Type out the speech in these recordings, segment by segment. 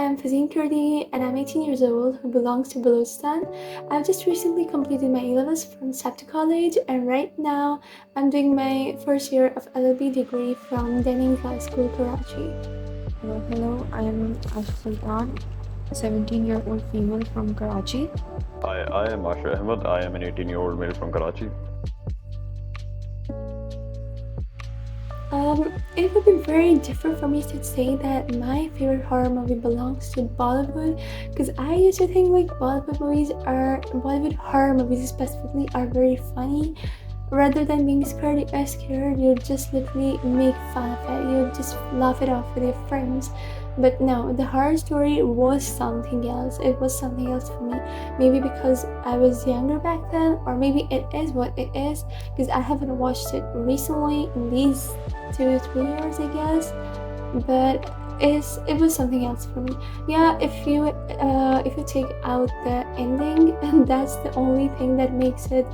am Fazeen Kurdi and I'm 18 years old who belongs to Balochistan. I've just recently completed my A-levels from Sapta College and right now I'm doing my first year of LLB degree from Denning High School, Karachi. Hello, I am Asha Sultan, a 17-year-old female from Karachi. Hi, I am Asha Ahmed. I am an 18-year-old male from Karachi. It would be very different for me to say that my favorite horror movie belongs to Bollywood because I used to think like Bollywood horror movies specifically are very funny. Rather than being scared, you just literally make fun of it. You just laugh it off with your friends. But no, the horror story was something else. It was something else for me. Maybe because I was younger back then, or maybe it is what it is, because I haven't watched it recently in these 2 to 3 years, I guess. But it was something else for me. Yeah, if you take out the ending, and that's the only thing that makes it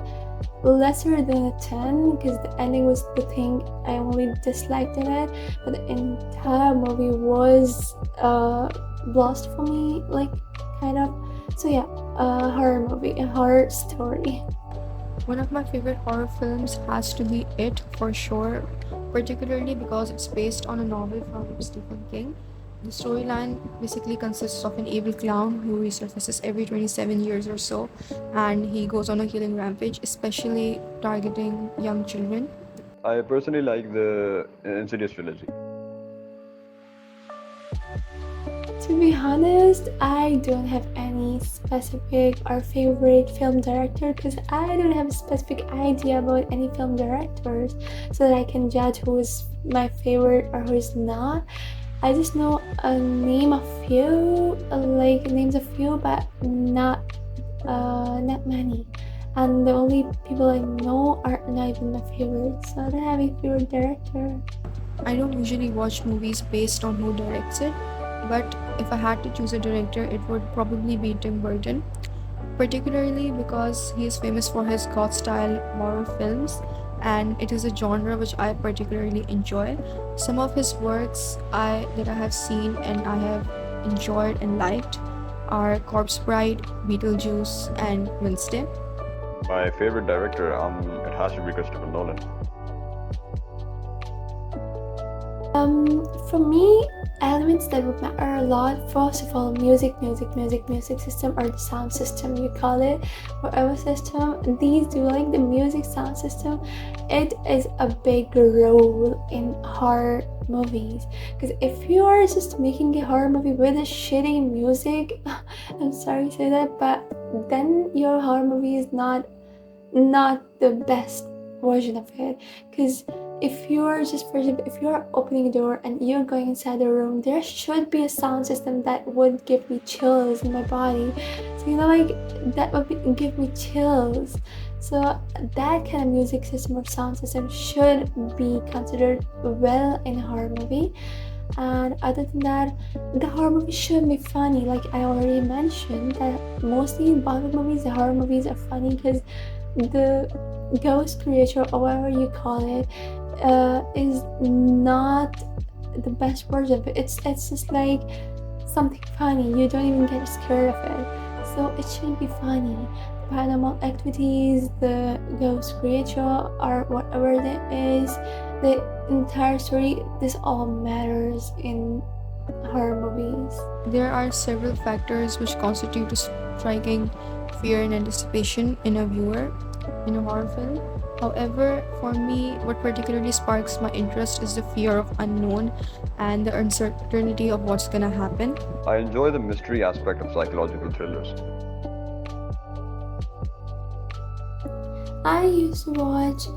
lesser than a 10 because the ending was the thing I only disliked in it, but the entire movie was lost for me, like kind of. So yeah, a horror movie, a horror story. One of my favorite horror films has to be It for sure, particularly because it's based on a novel from Stephen King. The storyline basically consists of an evil clown who resurfaces every 27 years or so, and he goes on a killing rampage, especially targeting young children. I personally like the Insidious trilogy. To be honest, I don't have any specific or favorite film director because I don't have a specific idea about any film directors so that I can judge who is my favorite or who is not. I just know names a few, but not many. And the only people I know are not even my favorites, so I don't have a favorite director. I don't usually watch movies based on who directs it, but if I had to choose a director, it would probably be Tim Burton, particularly because he is famous for his goth style horror films, and it is a genre which I particularly enjoy. Some of his works that I have seen and I have enjoyed and liked are Corpse Bride, Beetlejuice, and Wednesday. My favorite director, it has to be Christopher Nolan. For me, elements that would matter a lot. First of all, music system, or the sound system you call it, whatever system. These do like the music sound system. It is a big role in horror movies. Because if you are just making a horror movie with a shitty music, I'm sorry to say that, but then your horror movie is not the best version of it. Because if you are opening a door and you're going inside the room, there should be a sound system that would give me chills in my body. So that would give me chills. So that kind of music system or sound system should be considered well in a horror movie. And other than that, the horror movie should be funny. Like I already mentioned, that mostly in Bollywood movies, the horror movies are funny because the ghost creature, or whatever you call it, is not the best version of it. It's just like something funny. You don't even get scared of it, so it should be funny. The paranormal activities, the ghost creature, or whatever that is, the entire story, this all matters in horror movies. There are several factors which constitute a striking fear and anticipation in a viewer in a horror film. However, for me, what particularly sparks my interest is the fear of unknown and the uncertainty of what's gonna happen. I enjoy the mystery aspect of psychological thrillers. I used to watch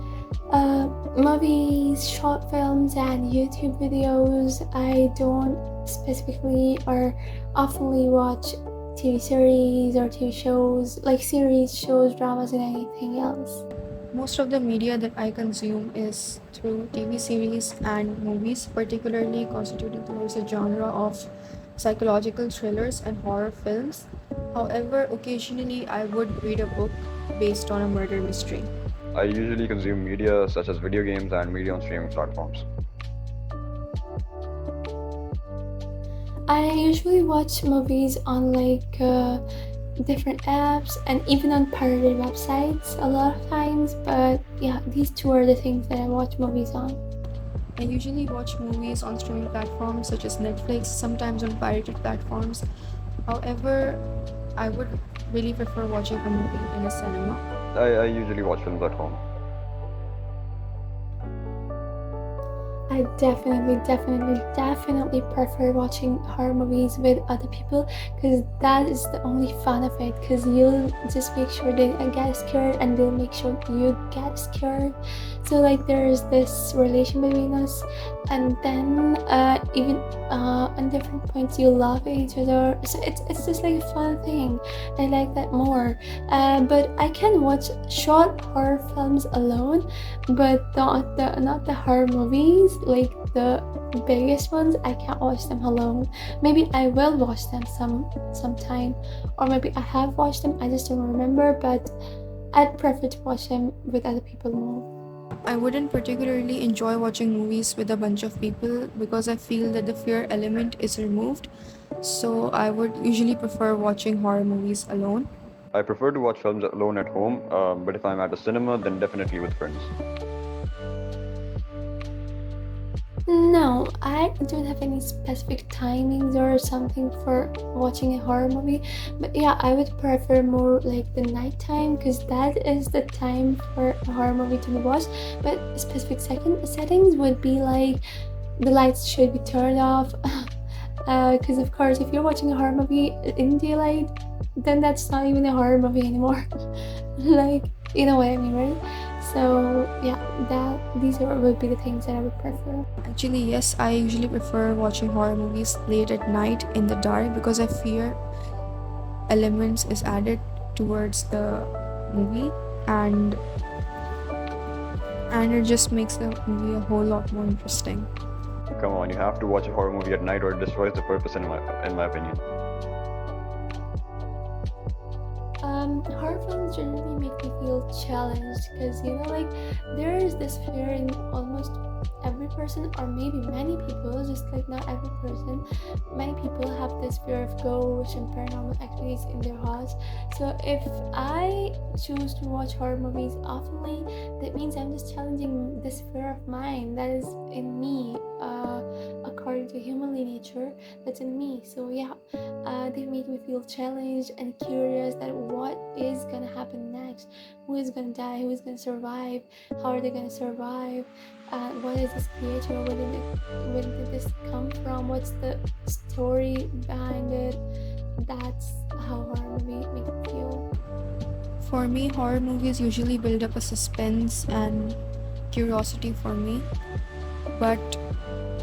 movies, short films, and YouTube videos. I don't specifically or oftenly watch TV series or TV shows, like series, shows, dramas, and anything else. Most of the media that I consume is through TV series and movies, particularly constituting towards a genre of psychological thrillers and horror films. However, occasionally I would read a book based on a murder mystery. I usually consume media such as video games and media on streaming platforms. I usually watch movies on like different apps and even on pirated websites a lot of times. But yeah, these two are the things that I watch movies on. I usually watch movies on streaming platforms such as Netflix, sometimes on pirated platforms. However, I would really prefer watching a movie in a cinema. I usually watch films at home. I definitely prefer watching horror movies with other people because that is the only fun of it. Because you'll just make sure they get scared and they'll make sure you get scared. So like there's this relation between us, and then even on different points you love each other. So it's just like a fun thing. I like that more. But I can watch short horror films alone, but not the horror movies, like the biggest ones. I can't watch them alone. Maybe I will watch them sometime, or maybe I have watched them, I just don't remember, but I'd prefer to watch them with other people more. I wouldn't particularly enjoy watching movies with a bunch of people because I feel that the fear element is removed. So I would usually prefer watching horror movies alone. I prefer to watch films alone at home, but if I'm at a cinema, then definitely with friends. No, I don't have any specific timings or something for watching a horror movie, but yeah, I would prefer more like the nighttime because that is the time for a horror movie to be watched. But specific settings would be like the lights should be turned off. Because of course, if you're watching a horror movie in daylight, then that's not even a horror movie anymore. Like, you know what I mean, right? So yeah, these would be the things that I would prefer. Actually, yes, I usually prefer watching horror movies late at night in the dark because I fear elements is added towards the movie and it just makes the movie a whole lot more interesting. Come on, you have to watch a horror movie at night or it destroys the purpose in my opinion. Horror films generally make me feel challenged because you know, like there is this fear in almost every person, or maybe many people, just like not every person. Many people have this fear of ghosts and paranormal activities in their hearts. So if I choose to watch horror movies oftenly, that means I'm just challenging this fear of mine that is in me. According to humanly nature, that's in me. So yeah, they make me feel challenged and curious that what is gonna happen next, who is gonna die, who is gonna survive, how are they gonna survive, what is this creature, where did this come from, what's the story behind it. That's how horror movie make me feel. For me, horror movies usually build up a suspense and curiosity for me, but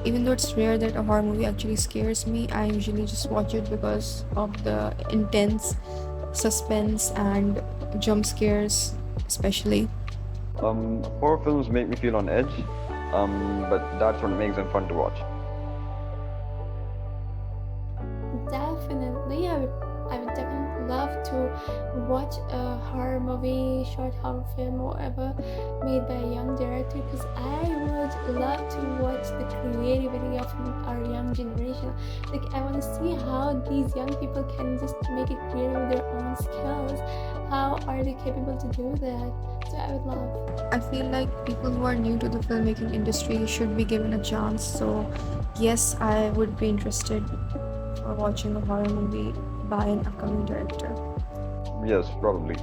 even though it's rare that a horror movie actually scares me, I usually just watch it because of the intense suspense and jump scares especially. Horror films make me feel on edge, but that's what makes them fun to watch. Definitely, I would definitely love to watch a horror movie, short horror film, or whatever, made by a young director, because I would love to watch the creativity of our young generation. Like, I want to see how these young people can just make it creative with their own skills. How are they capable to do that? So I would love. I feel like people who are new to the filmmaking industry should be given a chance. So yes, I would be interested for watching a horror movie by an upcoming director. Yes, probably.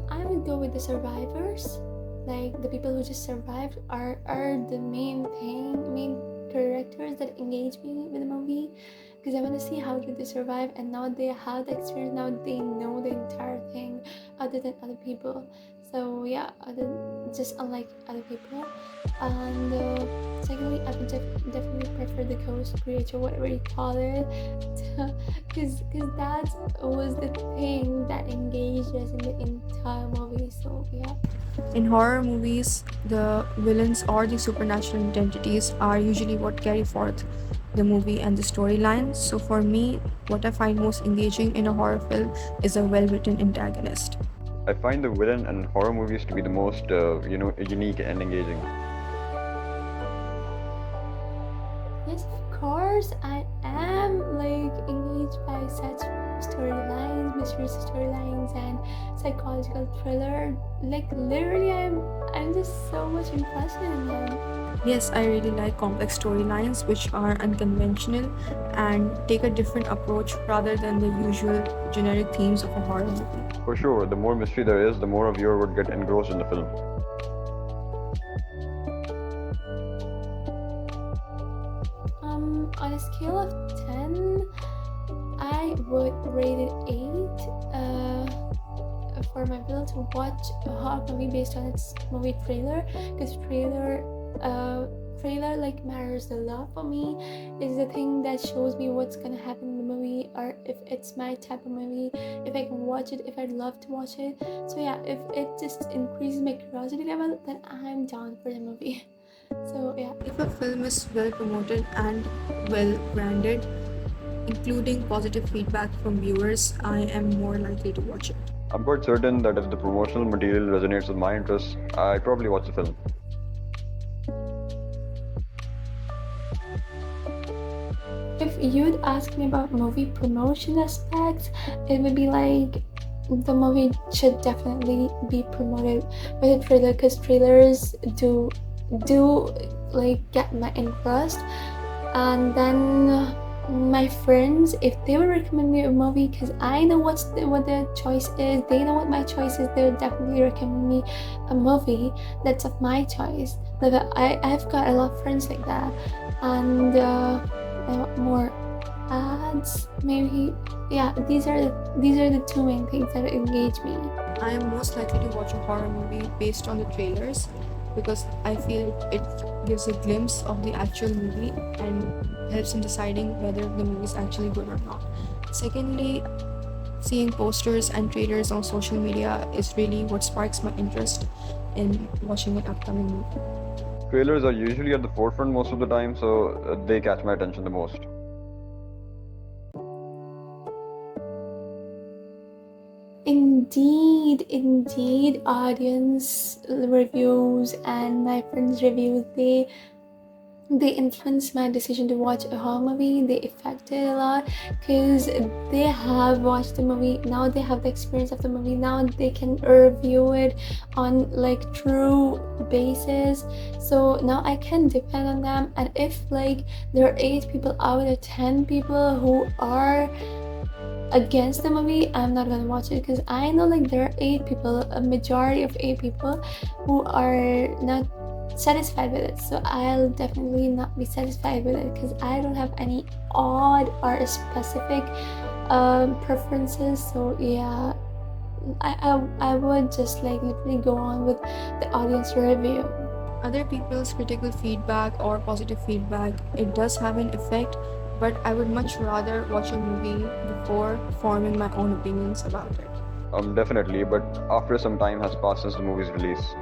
I would go with the survivors. Like the people who just survived are the main characters that engage me with the movie, because I want to see how did they survive, and now they have the experience, now they know the entire thing other than other people. So yeah, just unlike other people. And secondly, I would definitely prefer the ghost creature, whatever you call it, because that was the thing that engaged us in the entire movie. So yeah. In horror movies, the villains or the supernatural entities are usually what carry forth the movie and the storyline. So for me, what I find most engaging in a horror film is a well-written antagonist. I find the villain in horror movies to be the most, unique and engaging. Yes, of course, I am like engaged by such storylines, mysterious storylines, and psychological thriller. Like literally, I'm just so much interested in them. Yes, I really like complex storylines which are unconventional and take a different approach rather than the usual generic themes of a horror movie. For sure, the more mystery there is, the more a viewer would get engrossed in the film. On a scale of 10, I would rate it 8. For my will to watch a horror movie based on its movie trailer, because trailer like matters a lot for me. It's the thing that shows me what's gonna happen in the movie, or if it's my type of movie, if I can watch it, if I'd love to watch it. So yeah, if it just increases my curiosity level, then I'm down for the movie. So yeah. If a film is well promoted and well branded, including positive feedback from viewers, I am more likely to watch it. I'm quite certain that if the promotional material resonates with my interests, I'd probably watch the film. If you'd ask me about movie promotion aspects, it would be like the movie should definitely be promoted with a trailer, because trailers do like get my interest. And then my friends, if they would recommend me a movie, because I know what their choice is, they know what my choice is, they would definitely recommend me a movie that's of my choice. Like I've got a lot of friends like that. And more ads, maybe. Yeah, these are the two main things that engage me. I am most likely to watch a horror movie based on the trailers because I feel it gives a glimpse of the actual movie and helps in deciding whether the movie is actually good or not. Secondly, seeing posters and trailers on social media is really what sparks my interest in watching an upcoming movie. Trailers are usually at the forefront most of the time, so they catch my attention the most. Indeed, audience reviews and my friends' reviews, they influence my decision to watch a horror movie. They affect it a lot because they have watched the movie. Now they have the experience of the movie. Now they can review it on like true basis. So now I can depend on them. And if like there are 8 people out of 10 people who are against the movie, I'm not gonna watch it, because I know like there are 8 people, a majority of 8 people who are not satisfied with it. So I'll definitely not be satisfied with it because I don't have any odd or specific preferences. So yeah, I would just like literally go on with the audience review. Other people's critical feedback or positive feedback, it does have an effect, but I would much rather watch a movie before forming my own opinions about it. Definitely, but after some time has passed since the movie's release.